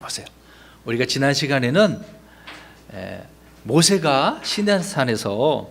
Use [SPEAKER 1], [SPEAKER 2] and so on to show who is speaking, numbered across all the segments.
[SPEAKER 1] 보세요. 우리가 지난 시간에는 모세가 시내산에서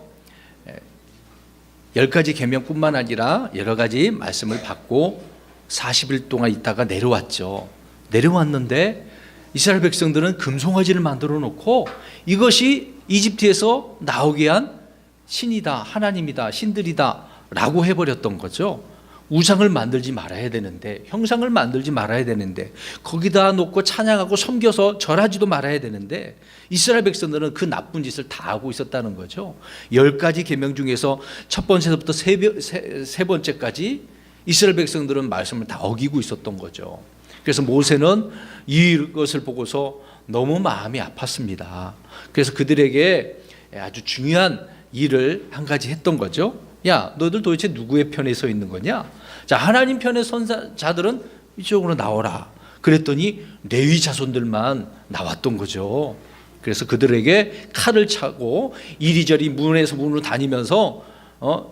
[SPEAKER 1] 10가지 계명뿐만 아니라 여러 가지 말씀을 받고 40일 동안 있다가 내려왔죠. 내려왔는데 이스라엘 백성들은 금송아지를 만들어 놓고 이것이 이집트에서 나오게 한 신이다, 하나님이다, 신들이다 라고 해버렸던 거죠. 우상을 만들지 말아야 되는데, 형상을 만들지 말아야 되는데, 거기다 놓고 찬양하고 섬겨서 절하지도 말아야 되는데 이스라엘 백성들은 그 나쁜 짓을 다 하고 있었다는 거죠. 10가지 계명 중에서 첫 번째부터 세 번째까지 이스라엘 백성들은 말씀을 다 어기고 있었던 거죠. 그래서 모세는 이것을 보고서 너무 마음이 아팠습니다. 그래서 그들에게 아주 중요한 일을 한 가지 했던 거죠. 야, 너희들 도대체 누구의 편에 서 있는 거냐? 자, 하나님 편에 선 자들은 이쪽으로 나오라. 그랬더니 레위 자손들만 나왔던 거죠. 그래서 그들에게 칼을 차고 이리저리 문에서 문으로 다니면서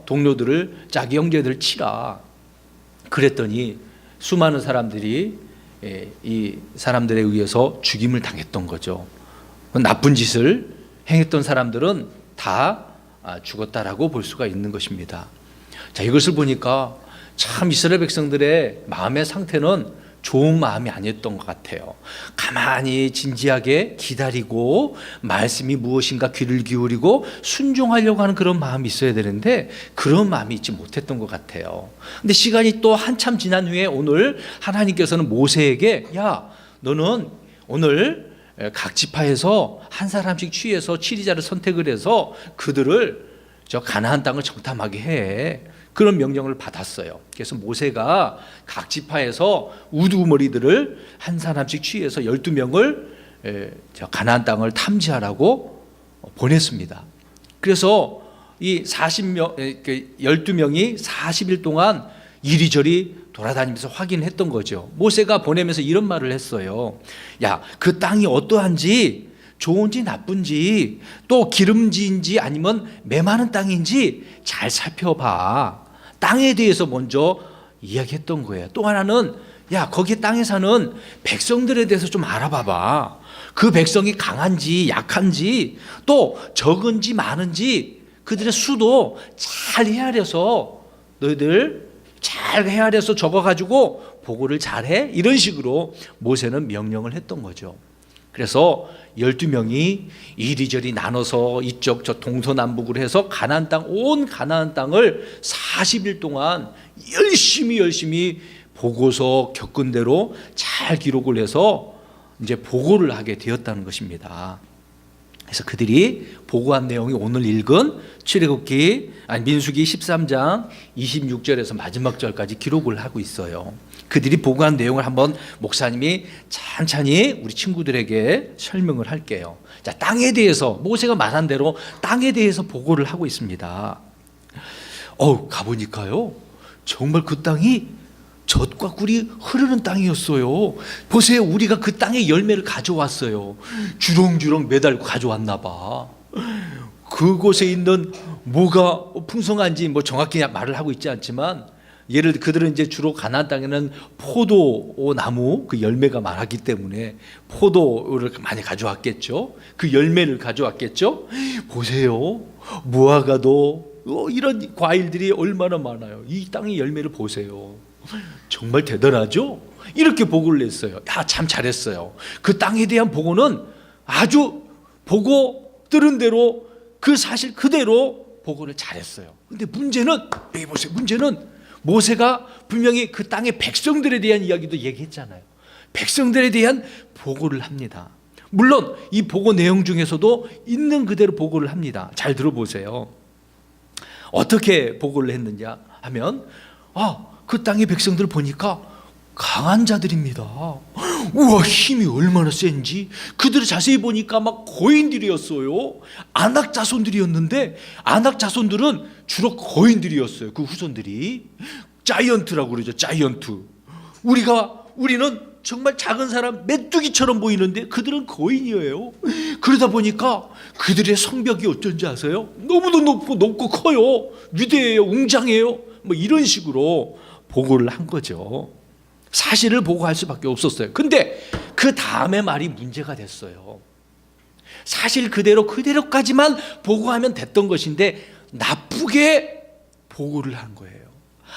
[SPEAKER 1] 동료들을, 자기 형제들을 치라. 그랬더니 수많은 사람들이 이 사람들에 의해서 죽임을 당했던 거죠. 나쁜 짓을 행했던 사람들은 다 죽었다라고 볼 수가 있는 것입니다. 자, 이것을 보니까 참 이스라엘 백성들의 마음의 상태는 좋은 마음이 아니었던 것 같아요. 가만히 진지하게 기다리고 말씀이 무엇인가 귀를 기울이고 순종하려고 하는 그런 마음이 있어야 되는데 그런 마음이 있지 못했던 것 같아요. 근데 시간이 또 한참 지난 후에 오늘 하나님께서는 모세에게 야, 너는 오늘 각 지파에서 한 사람씩 취해서 치리자를 선택을 해서 그들을 저 가나안 땅을 정탐하게 해. 그런 명령을 받았어요. 그래서 모세가 각 지파에서 우두머리들을 한 사람씩 취해서 12명을 저 가나안 땅을 탐지하라고 보냈습니다. 그래서 이 12명이 40일 동안 이리저리 돌아다니면서 확인했던 거죠. 모세가 보내면서 이런 말을 했어요. 야, 그 땅이 어떠한지, 좋은지 나쁜지, 또 기름지인지 아니면 메마른 땅인지 잘 살펴봐. 땅에 대해서 먼저 이야기했던 거예요. 또 하나는 야, 거기 땅에 사는 백성들에 대해서 좀 알아봐봐. 그 백성이 강한지 약한지, 또 적은지 많은지 그들의 수도 잘 헤아려서 너희들 잘 헤아려서 적어가지고 보고를 잘해. 이런 식으로 모세는 명령을 했던 거죠. 그래서 12명이 이리저리 나눠서 이쪽 저 동서남북으로 해서 가나안 땅, 온 가나안 땅을 40일 동안 열심히 보고서 겪은 대로 잘 기록을 해서 이제 보고를 하게 되었다는 것입니다. 그래서 그들이 보고한 내용이 오늘 읽은 민수기 13장 26절에서 마지막 절까지 기록을 하고 있어요. 그들이 보고한 내용을 한번 목사님이 찬찬히 우리 친구들에게 설명을 할게요. 자, 땅에 대해서 모세가 말한 대로 땅에 대해서 보고를 하고 있습니다. 가보니까요, 정말 그 땅이 젖과 꿀이 흐르는 땅이었어요. 보세요, 우리가 그 땅의 열매를 가져왔어요. 주렁주렁 매달고 가져왔나 봐. 그곳에 있는 뭐가 풍성한지 정확히 말을 하고 있지 않지만, 예를 들어 그들은 이제 주로 가나안 땅에는 포도나무 그 열매가 많았기 때문에 포도를 많이 가져왔겠죠. 그 열매를 가져왔겠죠. 보세요, 무화과도 이런 과일들이 얼마나 많아요. 이 땅의 열매를 보세요. 정말 대단하죠? 이렇게 보고를 냈어요. 야, 참 잘했어요. 그 땅에 대한 보고는 아주 보고 들은 대로 그 사실 그대로 보고를 잘했어요. 근데 문제는, 여기 보세요. 문제는 모세가 분명히 그 땅의 백성들에 대한 이야기도 얘기했잖아요. 백성들에 대한 보고를 합니다. 물론 이 보고 내용 중에서도 있는 그대로 보고를 합니다. 잘 들어보세요. 어떻게 보고를 했느냐 하면 그 땅의 백성들 보니까 강한 자들입니다. 우와, 힘이 얼마나 센지. 그들을 자세히 보니까 막 거인들이었어요. 아낙 자손들이었는데 아낙 자손들은 주로 거인들이었어요. 그 후손들이 자이언트라고 그러죠. 자이언트. 우리는 정말 작은 사람 메뚜기처럼 보이는데 그들은 거인이에요. 그러다 보니까 그들의 성벽이 어쩐지 아세요? 너무도 높고 커요. 위대해요. 웅장해요. 이런 식으로 보고를 한 거죠. 사실을 보고할 수밖에 없었어요. 근데 그 그 다음에 말이 문제가 됐어요. 사실 그대로까지만 보고하면 됐던 것인데 나쁘게 보고를 한 거예요.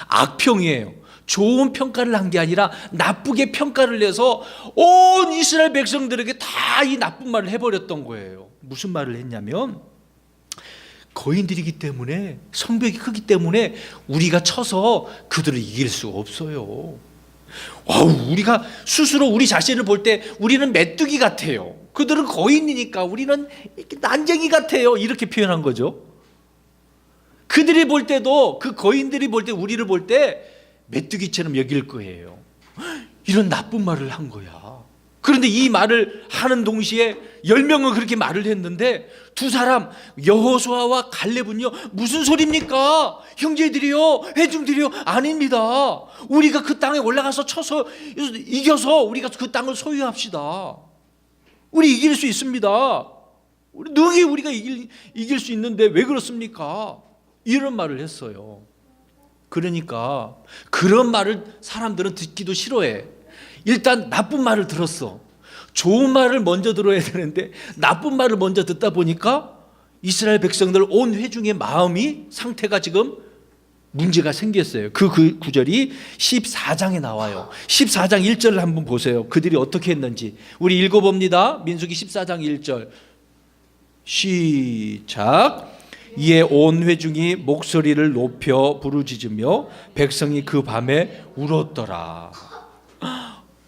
[SPEAKER 1] 악평이에요. 좋은 평가를 한 게 아니라 나쁘게 평가를 내서 온 이스라엘 백성들에게 다 이 나쁜 말을 해버렸던 거예요. 무슨 말을 했냐면, 거인들이기 때문에, 성벽이 크기 때문에 우리가 쳐서 그들을 이길 수가 없어요. 우리가 스스로 우리 자신을 볼 때 우리는 메뚜기 같아요. 그들은 거인이니까 우리는 난쟁이 같아요. 이렇게 표현한 거죠. 그들이 볼 때도, 그 거인들이 볼 때, 우리를 볼 때 메뚜기처럼 여길 거예요. 이런 나쁜 말을 한 거야. 그런데 이 말을 하는 동시에 10명은 그렇게 말을 했는데 두 사람, 여호수아와 갈렙은요, 무슨 소리입니까? 형제들이요, 회중들이요, 아닙니다. 우리가 그 땅에 올라가서 쳐서 이겨서 우리가 그 땅을 소유합시다. 우리 이길 수 있습니다. 능히 우리가 이길 수 있는데 왜 그렇습니까? 이런 말을 했어요. 그러니까 그런 말을 사람들은 듣기도 싫어해. 일단 나쁜 말을 들었어. 좋은 말을 먼저 들어야 되는데 나쁜 말을 먼저 듣다 보니까 이스라엘 백성들 온 회중의 마음이, 상태가 지금 문제가 생겼어요. 그 구절이 14장에 나와요. 14장 1절을 한번 보세요. 그들이 어떻게 했는지. 우리 읽어봅니다. 민수기 14장 1절 시작. 이에 온 회중이 목소리를 높여 부르짖으며 백성이 그 밤에 울었더라.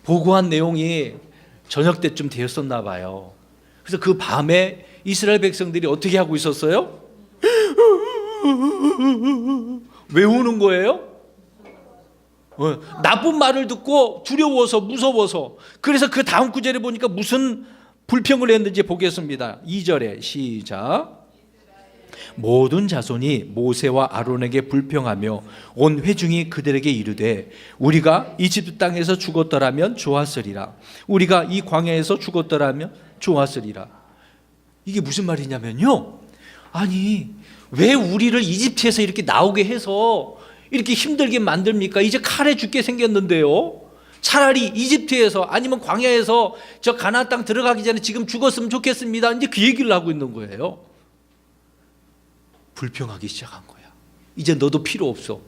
[SPEAKER 1] 보고한 내용이 저녁 때쯤 되었었나 봐요. 그래서 그 밤에 이스라엘 백성들이 어떻게 하고 있었어요? 왜 우는 거예요? 나쁜 말을 듣고 두려워서, 무서워서. 그래서 그 다음 구절에 보니까 무슨 불평을 했는지 보겠습니다. 2절에 시작. 모든 자손이 모세와 아론에게 불평하며 온 회중이 그들에게 이르되 우리가 이집트 땅에서 죽었더라면 좋았으리라. 우리가 이 광야에서 죽었더라면 좋았으리라. 이게 무슨 말이냐면요, 아니 왜 우리를 이집트에서 이렇게 나오게 해서 이렇게 힘들게 만듭니까? 이제 칼에 죽게 생겼는데요. 차라리 이집트에서, 아니면 광야에서 저 가나안 땅 들어가기 전에 지금 죽었으면 좋겠습니다. 이제 그 얘기를 하고 있는 거예요. 불평하기 시작한 거야. 이제 너도 필요 없어.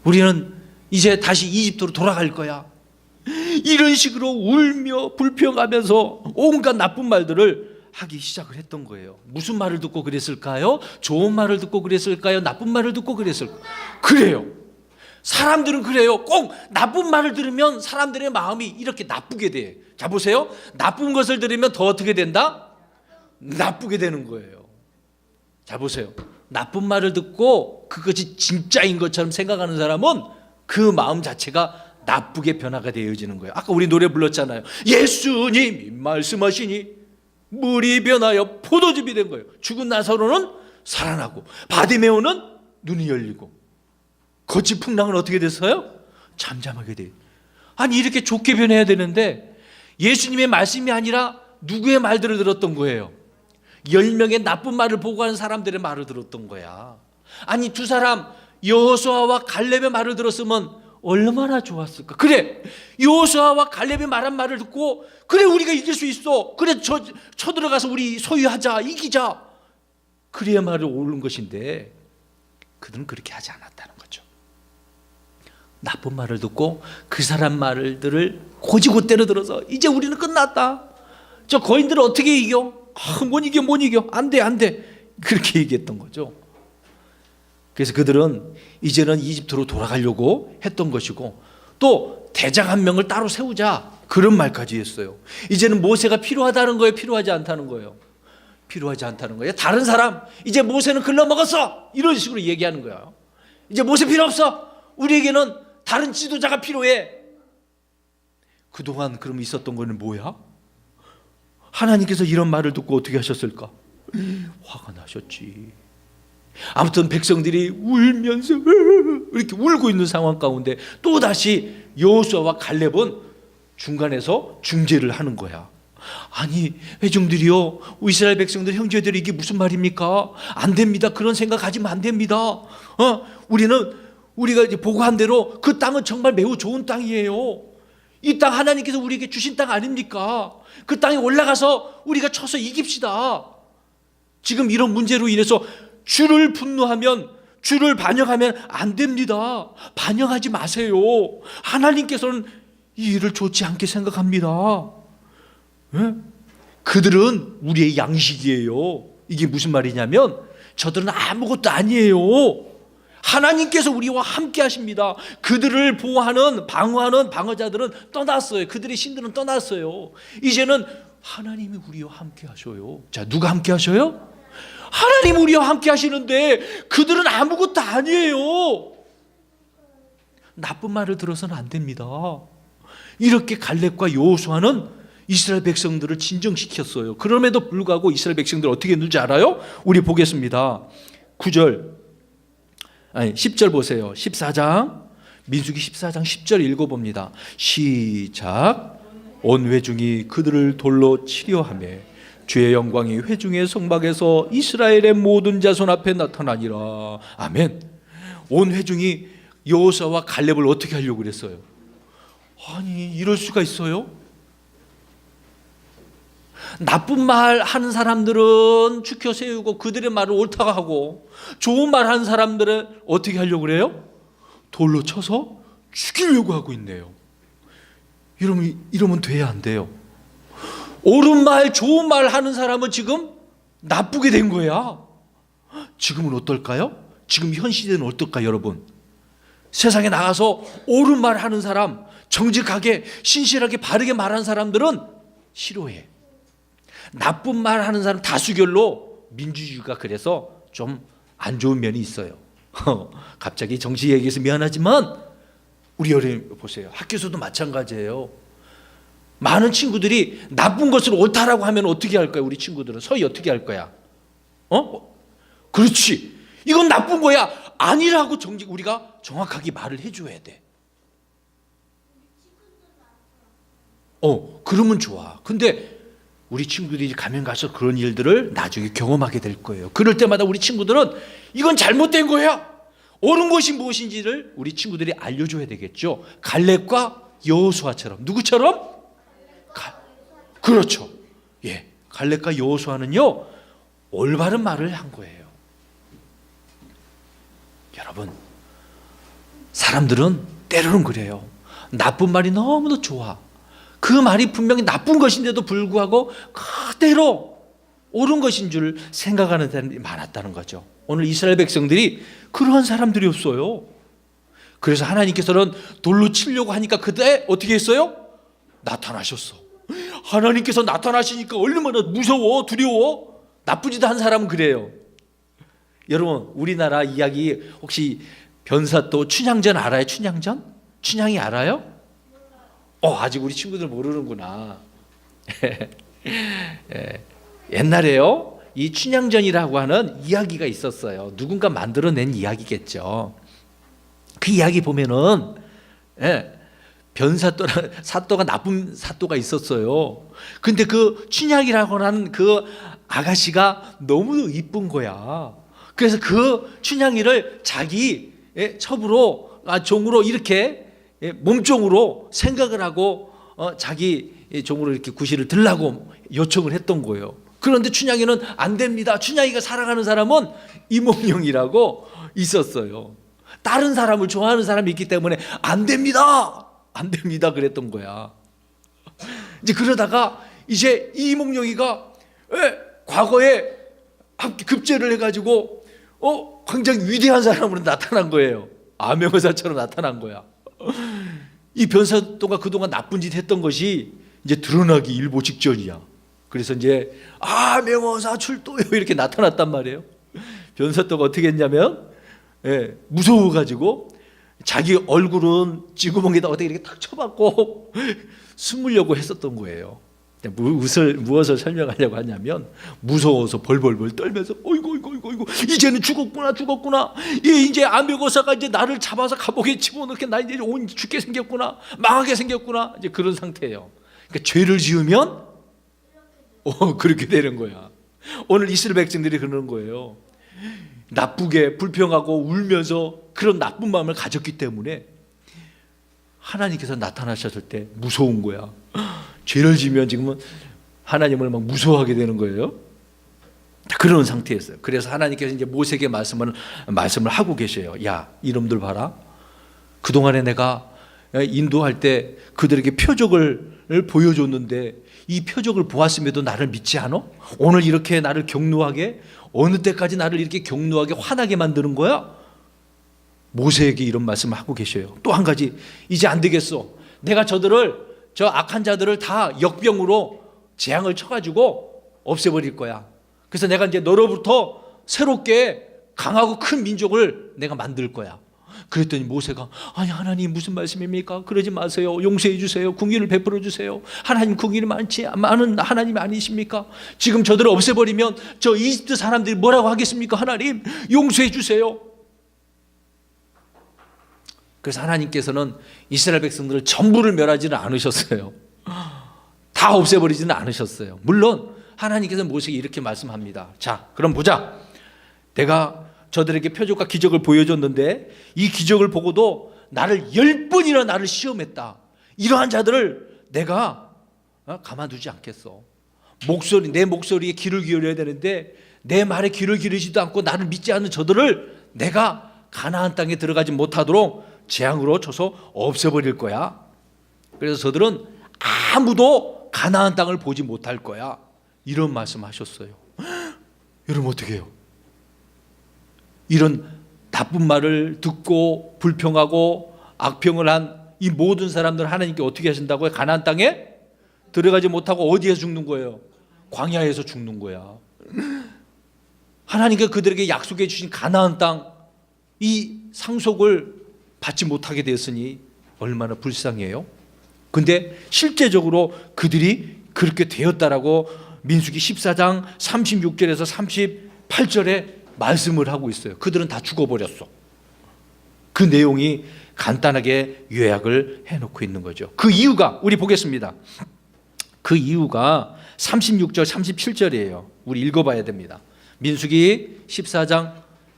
[SPEAKER 1] 우리는 이제 다시 이집트로 돌아갈 거야. 이런 식으로 울며 불평하면서 온갖 나쁜 말들을 하기 시작을 했던 거예요. 무슨 말을 듣고 그랬을까요? 좋은 말을 듣고 그랬을까요? 나쁜 말을 듣고 그랬을까요? 그래요. 사람들은 그래요. 꼭 나쁜 말을 들으면 사람들의 마음이 이렇게 나쁘게 돼. 자 보세요. 나쁜 것을 들으면 더 어떻게 된다? 나쁘게 되는 거예요. 자 보세요. 나쁜 말을 듣고 그것이 진짜인 것처럼 생각하는 사람은 그 마음 자체가 나쁘게 변화가 되어지는 거예요. 아까 우리 노래 불렀잖아요. 예수님이 말씀하시니 물이 변하여 포도즙이 된 거예요. 죽은 나사로는 살아나고 바디메오는 눈이 열리고 거짓 풍랑은 어떻게 됐어요? 잠잠하게 돼요. 아니 이렇게 좋게 변해야 되는데 예수님의 말씀이 아니라 누구의 말들을 들었던 거예요? 10명의 나쁜 말을 보고하는 사람들의 말을 들었던 거야. 아니 두 사람 여호수아와 갈렙의 말을 들었으면 얼마나 좋았을까. 그래, 여호수아와 갈렙이 말한 말을 듣고 그래 우리가 이길 수 있어, 그래 쳐들어가서 우리 소유하자, 이기자, 그래야 말을 옳은 것인데 그들은 그렇게 하지 않았다는 거죠. 나쁜 말을 듣고 그 사람 말들을 고지고대로 들어서 이제 우리는 끝났다, 저 거인들을 어떻게 이겨? 못 이겨, 안 돼, 그렇게 얘기했던 거죠. 그래서 그들은 이제는 이집트로 돌아가려고 했던 것이고, 또 대장 한 명을 따로 세우자, 그런 말까지 했어요. 이제는 모세가 필요하다는 거예요, 필요하지 않다는 거예요? 필요하지 않다는 거예요. 다른 사람, 이제 모세는 글러먹었어, 이런 식으로 얘기하는 거예요. 이제 모세 필요 없어, 우리에게는 다른 지도자가 필요해. 그동안 그럼 있었던 거는 뭐야? 하나님께서 이런 말을 듣고 어떻게 하셨을까? 화가 나셨지. 아무튼 백성들이 울면서 이렇게 울고 있는 상황 가운데 또다시 여호수아와 갈렙은 중간에서 중재를 하는 거야. 아니 회중들이요, 이스라엘 백성들, 형제들이 이게 무슨 말입니까? 안 됩니다. 그런 생각하지면 안 됩니다. 우리가 이제 보고한 대로 그 땅은 정말 매우 좋은 땅이에요. 이 땅 하나님께서 우리에게 주신 땅 아닙니까? 그 땅에 올라가서 우리가 쳐서 이깁시다. 지금 이런 문제로 인해서 주를 분노하면, 주를 반역하면 안 됩니다. 반역하지 마세요. 하나님께서는 이 일을 좋지 않게 생각합니다. 예? 그들은 우리의 양식이에요. 이게 무슨 말이냐면 저들은 아무것도 아니에요. 하나님께서 우리와 함께 하십니다. 그들을 보호하는, 방어하는 방어자들은 떠났어요. 그들의 신들은 떠났어요. 이제는 하나님이 우리와 함께 하셔요. 자, 누가 함께 하셔요? 하나님 우리와 함께 하시는데 그들은 아무것도 아니에요. 나쁜 말을 들어서는 안 됩니다. 이렇게 갈렙과 여호수아는 이스라엘 백성들을 진정시켰어요. 그럼에도 불구하고 이스라엘 백성들 어떻게 했는지 알아요? 우리 보겠습니다. 10절 보세요. 14장, 민수기 14장 10절 읽어봅니다. 시작. 온 회중이 그들을 돌로 치려 하며 주의 영광이 회중의 성막에서 이스라엘의 모든 자손 앞에 나타나니라. 아멘. 온 회중이 여호수아와 갈렙을 어떻게 하려고 그랬어요? 아니, 이럴 수가 있어요? 나쁜 말 하는 사람들은 추켜 세우고 그들의 말을 옳다고 하고, 좋은 말 하는 사람들은 어떻게 하려고 그래요? 돌로 쳐서 죽이려고 하고 있네요. 이러면 돼야 안 돼요. 옳은 말, 좋은 말 하는 사람은 지금 나쁘게 된 거야. 지금은 어떨까요? 지금 현 시대는 어떨까요, 여러분? 세상에 나가서 옳은 말 하는 사람, 정직하게, 신실하게, 바르게 말하는 사람들은 싫어해. 나쁜 말 하는 사람 다수결로 민주주의가 그래서 좀 안 좋은 면이 있어요. 갑자기 정치 얘기해서 미안하지만 우리 어린 보세요. 학교에서도 마찬가지예요. 많은 친구들이 나쁜 것을 옳다라고 하면 어떻게 할 거야? 우리 친구들은 서희 어떻게 할 거야? 그렇지. 이건 나쁜 거야. 아니라고 우리가 정확하게 말을 해줘야 돼. 그러면 좋아. 근데 우리 친구들이 가면 가서 그런 일들을 나중에 경험하게 될 거예요. 그럴 때마다 우리 친구들은 이건 잘못된 거야. 옳은 것이 무엇인지를 우리 친구들이 알려줘야 되겠죠. 갈렙과 여호수아처럼. 누구처럼? 그렇죠. 예, 갈렙과 여호수아는요 올바른 말을 한 거예요. 여러분, 사람들은 때로는 그래요. 나쁜 말이 너무도 좋아. 그 말이 분명히 나쁜 것인데도 불구하고 그대로 옳은 것인 줄 생각하는 사람들이 많았다는 거죠. 오늘 이스라엘 백성들이 그러한 사람들이었어요. 그래서 하나님께서는 돌로 치려고 하니까 그때 어떻게 했어요? 나타나셨어. 하나님께서 나타나시니까 얼마나 무서워, 두려워. 나쁘지도 한 사람은 그래요. 여러분, 우리나라 이야기 혹시 변사또 춘향전 알아요? 춘향전? 춘향이 알아요? 아직 우리 친구들 모르는구나. 옛날에요, 이 춘향전이라고 하는 이야기가 있었어요. 누군가 만들어낸 이야기겠죠. 그 이야기 보면은 사또가 나쁜 사또가 있었어요. 근데 그 춘향이라고 하는 그 아가씨가 너무 이쁜 거야. 그래서 그 춘향이를 자기 첩으로, 종으로 이렇게 몸종으로 생각을 하고 자기 종으로 이렇게 구실을 들라고 요청을 했던 거예요. 그런데 춘향이는 안 됩니다. 춘향이가 사랑하는 사람은 이몽룡이라고 있었어요. 다른 사람을 좋아하는 사람이 있기 때문에 안 됩니다. 안 됩니다. 그랬던 거야. 이제 그러다가 이제 이몽룡이가 과거에 급제를 해가지고 굉장히 위대한 사람으로 나타난 거예요. 암행어사처럼 나타난 거야. 이 변사또가 그동안 나쁜 짓 했던 것이 이제 드러나기 일보 직전이야. 그래서 이제 암행어사 출도요 이렇게 나타났단 말이에요. 변사또가 어떻게 했냐면 무서워가지고 자기 얼굴은 쥐구멍에다 어떻게 이렇게 탁 쳐박고 숨으려고 했었던 거예요. 무엇을 설명하려고 하냐면 무서워서 벌벌벌 떨면서 어이구 이제는 죽었구나. 이제 암흑어사가 이제 나를 잡아서 감옥에 집어넣게 나 이제 죽게 생겼구나, 망하게 생겼구나, 이제 그런 상태예요. 그러니까 죄를 지으면 그렇게 되는 거야. 오늘 이스라엘 백성들이 그러는 거예요. 나쁘게 불평하고 울면서 그런 나쁜 마음을 가졌기 때문에 하나님께서 나타나셨을 때 무서운 거야. 죄를 지면 지금은 하나님을 막 무서워하게 되는 거예요. 그런 상태였어요. 그래서 하나님께서 이제 모세에게 말씀을 하고 계셔요. 야, 이놈들 봐라. 그동안에 내가 인도할 때 그들에게 표적을 보여줬는데 이 표적을 보았음에도 나를 믿지 않아? 오늘 이렇게 나를 경노하게, 어느 때까지 나를 이렇게 경노하게 화나게 만드는 거야? 모세에게 이런 말씀을 하고 계셔요. 또 한 가지, 이제 안 되겠어. 내가 저 악한 자들을 다 역병으로 재앙을 쳐가지고 없애버릴 거야. 그래서 내가 이제 너로부터 새롭게 강하고 큰 민족을 내가 만들 거야. 그랬더니 모세가, 아니 하나님 무슨 말씀입니까? 그러지 마세요. 용서해 주세요. 긍휼을 베풀어 주세요. 하나님 긍휼이 많은 하나님이 아니십니까? 지금 저들을 없애버리면 저 이집트 사람들이 뭐라고 하겠습니까? 하나님 용서해 주세요. 그래서 하나님께서는 이스라엘 백성들을 전부를 멸하지는 않으셨어요. 다 없애버리지는 않으셨어요. 물론 하나님께서 모세에게 이렇게 말씀합니다. 자, 그럼 보자. 내가 저들에게 표적과 기적을 보여줬는데 이 기적을 보고도 나를 10번이나 나를 시험했다. 이러한 자들을 내가 가만두지 않겠어. 내 목소리에 귀를 기울여야 되는데 내 말에 귀를 기울이지도 않고 나를 믿지 않는 저들을 내가 가나안 땅에 들어가지 못하도록 재앙으로 쳐서 없애버릴 거야. 그래서 저들은 아무도 가나안 땅을 보지 못할 거야. 이런 말씀하셨어요. 여러분 어떻게 해요? 이런 나쁜 말을 듣고 불평하고 악평을 한 이 모든 사람들 하나님께 어떻게 하신다고요? 가나안 땅에 들어가지 못하고 어디에서 죽는 거예요? 광야에서 죽는 거야. 하나님께 그들에게 약속해 주신 가나안 땅, 이 상속을 받지 못하게 됐으니 얼마나 불쌍해요. 근데 실제적으로 그들이 그렇게 되었다라고 민수기 14장 36절에서 38절에 말씀을 하고 있어요. 그들은 다 죽어버렸어. 그 내용이 간단하게 요약을 해놓고 있는 거죠. 그 이유가 우리 보겠습니다. 그 이유가 36절 37절이에요. 우리 읽어봐야 됩니다. 민수기 14장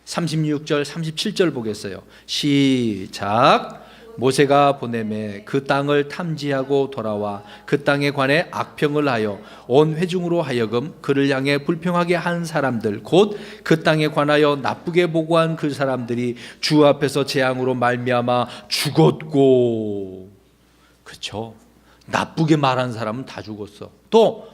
[SPEAKER 1] 36절 37절 보겠어요. 시작. 모세가 보내매 그 땅을 탐지하고 돌아와 그 땅에 관해 악평을 하여 온 회중으로 하여금 그를 향해 불평하게 한 사람들 곧 그 땅에 관하여 나쁘게 보고한 그 사람들이 주 앞에서 재앙으로 말미암아 죽었고. 그렇죠. 나쁘게 말한 사람은 다 죽었어. 또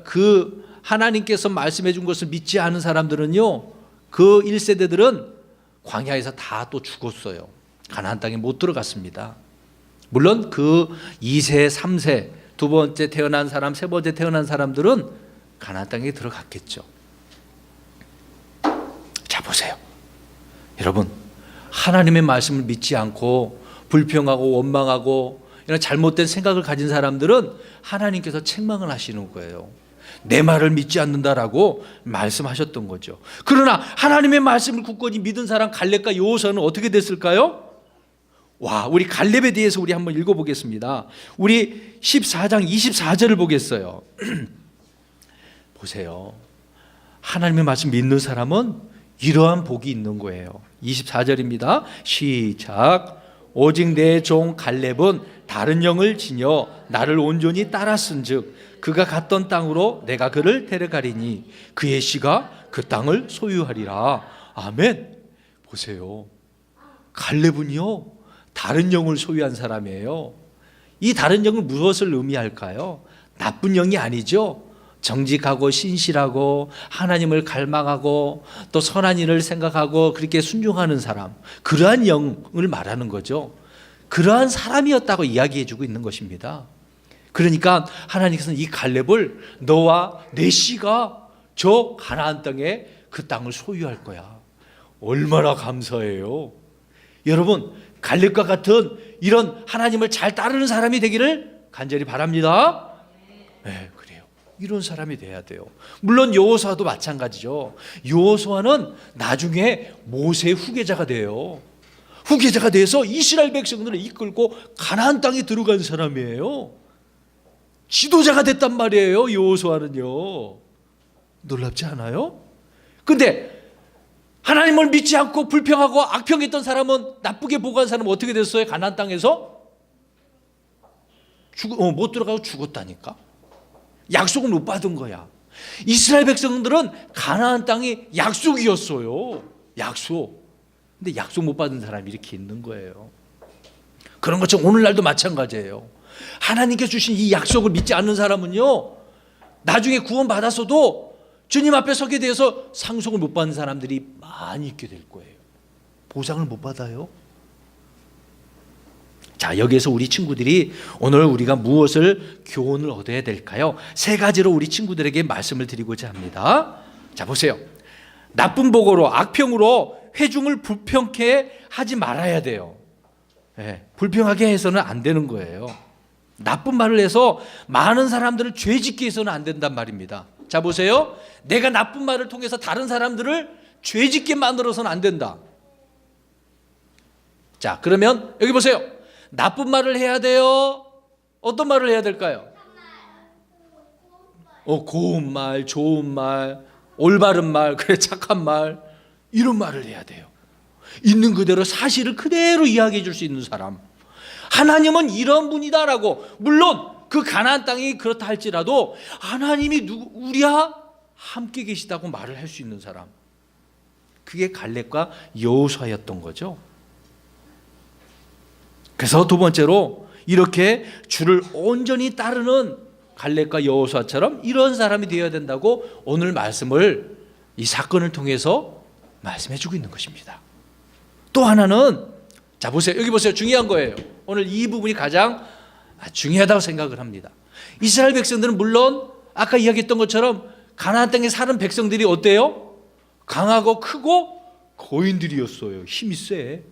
[SPEAKER 1] 그 하나님께서 말씀해 준 것을 믿지 않은 사람들은요, 그 1세대들은 광야에서 다 또 죽었어요. 가나안 땅에 못 들어갔습니다. 물론 그 2세, 3세, 두 번째 태어난 사람, 세 번째 태어난 사람들은 가나안 땅에 들어갔겠죠. 자, 보세요. 여러분, 하나님의 말씀을 믿지 않고 불평하고 원망하고 이런 잘못된 생각을 가진 사람들은 하나님께서 책망을 하시는 거예요. 내 말을 믿지 않는다라고 말씀하셨던 거죠. 그러나 하나님의 말씀을 굳건히 믿은 사람 갈렙과 여호수아는 어떻게 됐을까요? 와, 우리 갈렙에 대해서 우리 한번 읽어보겠습니다. 우리 14장 24절을 보겠어요. 보세요. 하나님의 말씀 믿는 사람은 이러한 복이 있는 거예요. 24절입니다. 시작. 오직 내 종 갈렙은 다른 영을 지녀 나를 온전히 따랐은즉 그가 갔던 땅으로 내가 그를 데려가리니 그의 씨가 그 땅을 소유하리라. 아멘. 보세요. 갈렙은요, 다른 영을 소유한 사람이에요. 이 다른 영은 무엇을 의미할까요? 나쁜 영이 아니죠. 정직하고 신실하고 하나님을 갈망하고 또 선한 일을 생각하고 그렇게 순종하는 사람, 그러한 영을 말하는 거죠. 그러한 사람이었다고 이야기해주고 있는 것입니다. 그러니까 하나님께서는 이 갈렙을 너와 내 씨가 저 가나안 땅에 그 땅을 소유할 거야. 얼마나 감사해요. 여러분, 갈렙과 같은 이런 하나님을 잘 따르는 사람이 되기를 간절히 바랍니다. 네, 그래요. 이런 사람이 돼야 돼요. 물론 여호수아도 마찬가지죠. 여호수아는 나중에 모세의 후계자가 돼요. 후계자가 돼서 이스라엘 백성들을 이끌고 가나안 땅에 들어간 사람이에요. 지도자가 됐단 말이에요. 여호수아는요. 놀랍지 않아요? 근데 하나님을 믿지 않고 불평하고 악평했던 사람은, 나쁘게 보고한 사람은 어떻게 됐어요? 가나안 땅에서 못 들어가고 죽었다니까. 약속을 못 받은 거야. 이스라엘 백성들은 가나안 땅이 약속이었어요. 약속. 근데 약속 못 받은 사람이 이렇게 있는 거예요. 그런 것처럼 오늘날도 마찬가지예요. 하나님께 주신 이 약속을 믿지 않는 사람은요, 나중에 구원 받았어도 주님 앞에 서게 되어서 상속을 못 받는 사람들이 많이 있게 될 거예요. 보상을 못 받아요. 자, 여기에서 우리 친구들이 오늘 우리가 무엇을 교훈을 얻어야 될까요? 세 가지로 우리 친구들에게 말씀을 드리고자 합니다. 자, 보세요. 나쁜 보고로, 악평으로 회중을 불평케 하지 말아야 돼요. 네, 불평하게 해서는 안 되는 거예요. 나쁜 말을 해서 많은 사람들을 죄짓게 해서는 안 된단 말입니다. 자, 보세요. 내가 나쁜 말을 통해서 다른 사람들을 죄짓게 만들어서는 안 된다. 자, 그러면 여기 보세요. 나쁜 말을 해야 돼요. 어떤 말을 해야 될까요? 고운 말, 좋은 말, 올바른 말, 그래 착한 말, 이런 말을 해야 돼요. 있는 그대로 사실을 그대로 이야기해 줄 수 있는 사람. 하나님은 이런 분이다라고, 물론 그 가나안 땅이 그렇다 할지라도 하나님이 우리와 함께 계시다고 말을 할 수 있는 사람. 그게 갈렙과 여호수아였던 거죠. 그래서 두 번째로 이렇게 주를 온전히 따르는 갈렙과 여호수아처럼 이런 사람이 되어야 된다고 오늘 말씀을, 이 사건을 통해서 말씀해 주고 있는 것입니다. 또 하나는, 자 보세요. 여기 보세요. 중요한 거예요. 오늘 이 부분이 가장 중요하다고 생각을 합니다. 이스라엘 백성들은 물론 아까 이야기했던 것처럼 가나안 땅에 사는 백성들이 어때요? 강하고 크고 거인들이었어요. 힘이 세.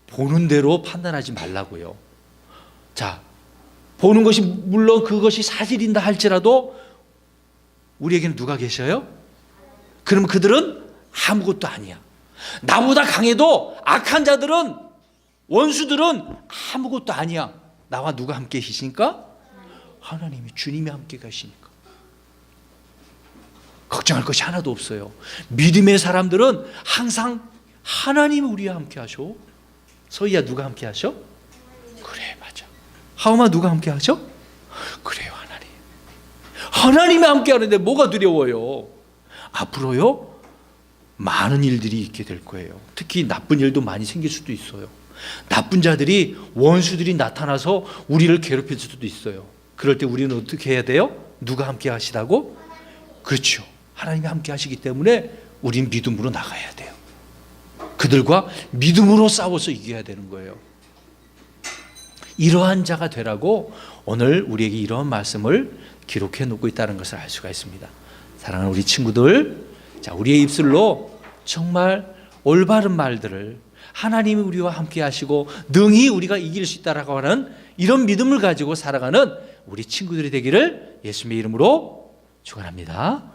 [SPEAKER 1] 보는 대로 판단하지 말라고요. 자, 보는 것이 물론 그것이 사실인다 할지라도 우리에게는 누가 계셔요? 그럼 그들은 아무것도 아니야. 나보다 강해도 악한 자들은, 원수들은 아무것도 아니야. 나와 누가 함께 계시니까? 하나님이, 주님이 함께 계시니까 걱정할 것이 하나도 없어요. 믿음의 사람들은 항상 하나님이 우리와 함께 하셔. 서희야, 누가 함께 하셔? 그래, 맞아. 하엄아, 누가 함께 하셔? 그래요, 하나님. 하나님이 함께 하는데 뭐가 두려워요? 앞으로요, 많은 일들이 있게 될 거예요. 특히 나쁜 일도 많이 생길 수도 있어요. 나쁜 자들이, 원수들이 나타나서 우리를 괴롭힐 수도 있어요. 그럴 때 우리는 어떻게 해야 돼요? 누가 함께 하시다고? 그렇죠. 하나님이 함께 하시기 때문에 우린 믿음으로 나가야 돼요. 그들과 믿음으로 싸워서 이겨야 되는 거예요. 이러한 자가 되라고 오늘 우리에게 이러한 말씀을 기록해 놓고 있다는 것을 알 수가 있습니다. 사랑하는 우리 친구들, 자, 우리의 입술로 정말 올바른 말들을, 하나님이 우리와 함께 하시고 능히 우리가 이길 수 있다라고 하는 이런 믿음을 가지고 살아가는 우리 친구들이 되기를 예수님의 이름으로 축원합니다.